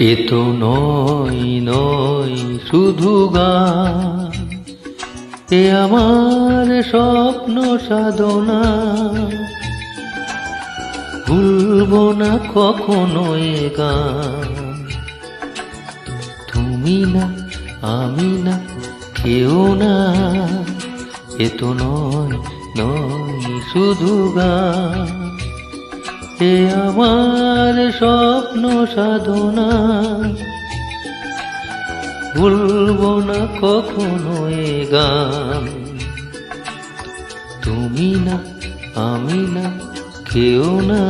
এ তো নয় শুধু গান, এ আমার স্বপ্ন সাধনা। ভুলবো না কখনো এ গান। তুমি না, আমি না, কেউ না। এ তো নয় শুধু গান, এ আমার স্বপ্ন সাধনা। ভুলবো না কখনো এ গান। তুমি না, আমি না, কেউ না।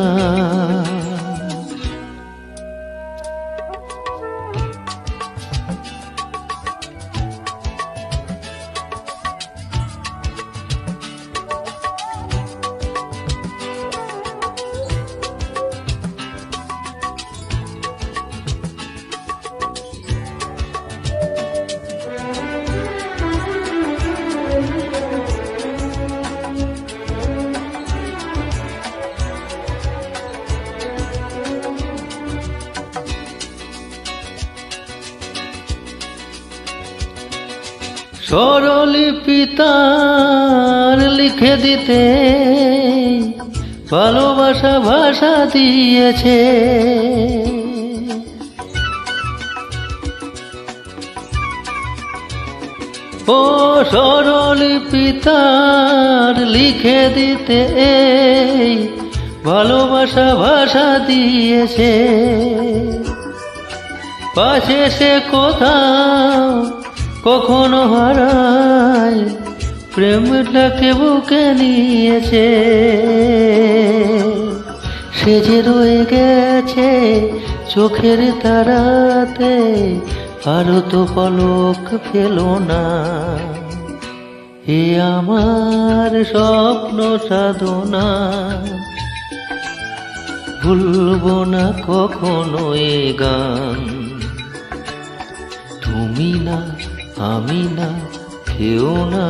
স্বরলিপি তার লিখে দিতে ভালোবাসা ভাষা দিয়েছে। ও স্বরলিপি তার লিখে দিতে ভালোবাসা ভাষা দিয়েছে। পাশে সে কোথাও কখনো হারায়, প্রেমটাকে বুকে নিয়েছে। সে যে রয়ে গেছে চোখের তারাতে, আরো তো পলক ফেলো না। এ আমার স্বপ্ন সাধনা। ভুলবো না কখনো এ গান। তুমি না, আমি না, কেউ না।